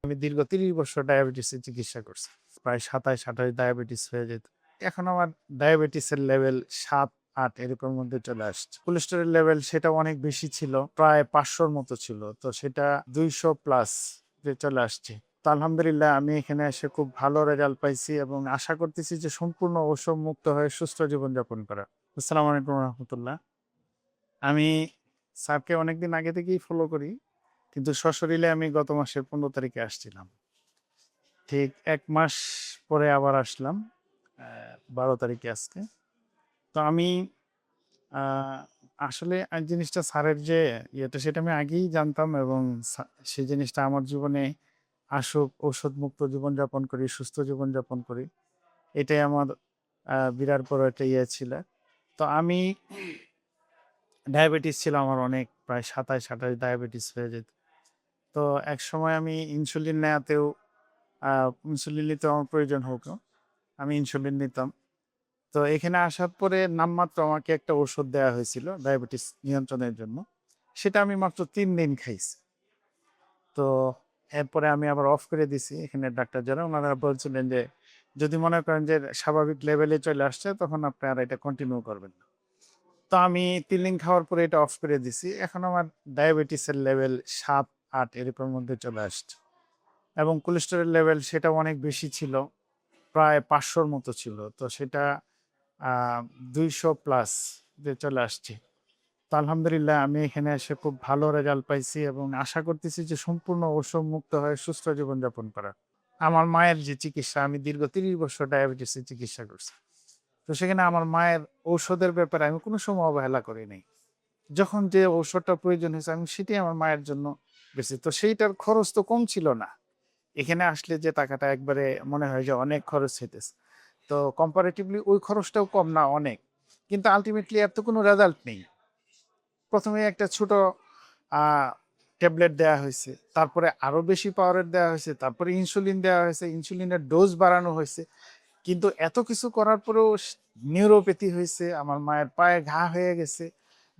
আমি দীর্ঘ ৩০ বছর ডায়াবেটিসের চিকিৎসা করছি। প্রায় ২৭-২৮ ডায়াবেটিস হয়ে যেত। এখন আমার ডায়াবেটিসের লেভেল ৭-৮ এরকম মধ্যে চলে আসছে। কোলেস্টেরল লেভেল সেটা অনেক বেশি ছিল। প্রায় ৫০০ র মতো ছিল। তো সেটা ২০০ প্লাস যে চলে আসছে। তো আলহামদুলিল্লাহ আমি এখানে এসে খুব ভালো রেজাল্ট পাইছি এবং আশা করতেছি যে সম্পূর্ণ ওষুধ মুক্ত হয়ে সুস্থ জীবনযাপন করা। আসসালামু আলাইকুম ওয়া রাহমাতুল্লাহ। আমি স্যারকে অনেকদিন আগে থেকেই ফলো করি। কিন্তু সশরীরে আমি গত মাসের ১৫ তারিখে আসছিলাম। ঠিক ১ মাস পরে আবার আসলাম। ১২ তারিখে আজকে। তো আমি আ আসলে জিনিসটা স্যারের যে ইয়েটা সেটা আমি আগেই জানতাম এবং সেই জিনিসটা আমার জীবনে আসুক, ঔষধমুক্ত জীবনযাপন করি, সুস্থ জীবনযাপন করি। এটাই আমার বিরাট বড় একটা ইয়ে ছিল। তো আমি ডায়াবেটিস ছিল আমার অনেক প্রায় ২৭-২৮ ডায়াবেটিস হয়ে যেত। তো একসময় আমি ইনসুলিন নেয়াতেও আ ইনসুলিন নিতে আমার প্রয়োজন হতো। আমি ইনসুলিন নিতাম। তো এখানে আসার পরে নামমাত্র আমাকে একটা ঔষধ দেয়া হয়েছিল ডায়াবেটিস নিয়ন্ত্রণের জন্য। সেটা আমি মাত্র ৩ দিন খাইছি। তো এরপরে আমি আবার অফ করে দিছি। এখানে ডাক্তার যারা উনারা বলছিলেন যে, যদি মনে করেন যে স্বাভাবিক লেভেলে চলে আসছে তখন আপনি আর এটা কন্টিনিউ করবেন না। তো আমি ৩ দিন খাওয়ার পরে এটা অফ করে দিছি। এখন আমার ডায়াবেটিসের লেভেল ৭-৮ এরকম মধ্যে চলে আসছে। এবং কোলেস্টেরল লেভেল সেটা অনেক বেশি ছিল। প্রায় ৫০০ র মতো ছিল। তো সেটা আ ২০০ প্লাস যে চলে আসছে। তো আলহামদুলিল্লাহ আমি এখানে এসে খুব ভালো রেজাল্ট পাইছি এবং আশা করতেছি যে সম্পূর্ণ ওষুধ মুক্ত হয়ে সুস্থ জীবনযাপন করা। আমার মায়ের যে চিকিৎসা আমি দীর্ঘ ৩০ বছর ডায়াবেটিসের চিকিৎসা করছি। তো সেখানে আমার মায়ের ঔষধের ব্যাপারে আমি কোনো সময় অবহেলা করি নাই। যখন যে ঔষধটা প্রয়োজন হয়েছে আমি সেটাই আমার মায়ের জন্য বেশি। তো সেইটার খরচ তো কম ছিল না। এখানে আসলে যে টাকাটা একবারে মনে হয় যে অনেক খরচ হইতেছে। তো কম্পারেটিভলি ওই খরচটাও কম না অনেক। কিন্তু আল্টিমেটলি এর তো কোনো রেজাল্ট নেই। ১ম এ একটা ছোট আ ট্যাবলেট দেয়া হইছে। তারপরে আরো বেশি পাওয়ারের দেয়া হইছে। তারপরে ইনসুলিন দেয়া হইছে। ইনসুলিনের ডোজ বাড়ানো হইছে। কিন্তু এত কিছু করার পরেও নিউরোপ্যাথি হইছে। আমার মায়ের পায়ে ঘা হয়ে গেছে।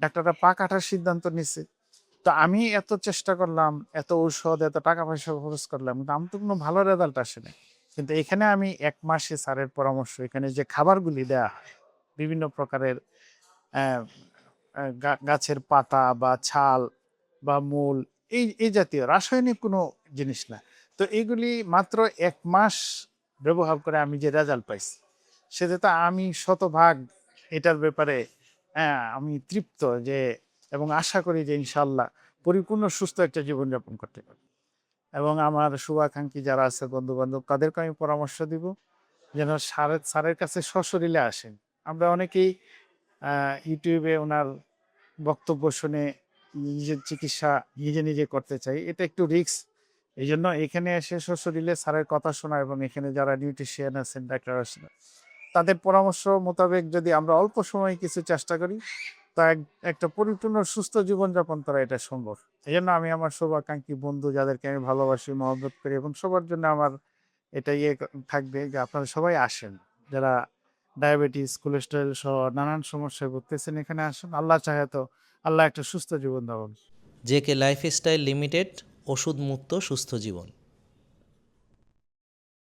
ডাক্তাররা পা কাটার সিদ্ধান্ত নিছে। তো আমি এত চেষ্টা করলাম, এত ঔষধ, এত টাকা-পয়সা খরচ করলাম। কিন্তু আমার তো কোনো ভালো রেজাল্ট আসে নাই। কিন্তু এখানে আমি ১ মাসে স্যারের পরামর্শ এখানে যে খাবারগুলি দেয়া হয়, বিভিন্ন প্রকারের অ্যা অ্যা গাছের পাতা বা ছাল বা মূল এই জাতীয় রাসায়নিক কোনো জিনিস না। তো এগুলি মাত্র ১ মাস ব্যবহার করে আমি যে রেজাল্ট পাইছি, সেটাতে আমি শতভাগ এটার ব্যাপারে আমি তৃপ্ত যে এবং আশা করি যে ইনশাআল্লাহ পরিপূর্ণ সুস্থ একটা জীবনযাপন করতে পারব। এবং আমার শুভাকাঙ্ক্ষী যারা আছে বন্ধু-বান্ধব তাদেরকে আমি পরামর্শ দিব যেন স্যারের কাছে সশরীরে আসেন। আমরা অনেকেই আ YouTube এ উনার বক্তব্য শুনে নিজের চিকিৎসা নিজে করতে চাই। এটা একটু রিস্ক। এজন্য এখানে এসে সশরীরে স্যারের কথা শোনা এবং এখানে যারা নিউট্রিশিয়ান আছেন, ডাক্তার আছেন, তাদের পরামর্শ মোতাবেক যদি আমরা অল্প সময়ে কিছু চেষ্টা করি, তা একটা পরিপূর্ণ সুস্থ জীবনযাপন করা এটা সম্ভব। এজন্য আমি আমার শুভাকাঙ্ক্ষী বন্ধু যাদেরকে আমি ভালোবাসি, মহব্বত করি এবং সবার জন্য আমার এটা থাকবে যে আপনারা সবাই আসেন। যারা ডায়াবেটিস, কোলেস্টেরল সহ নানান সমস্যায় ভুগতেছেন এখানে আসুন। আল্লাহ চাহে তো আল্লাহ একটা সুস্থ জীবন দেবেন। জেকে লাইফস্টাইল লিমিটেড, ওষুধ মুক্ত সুস্থ জীবন।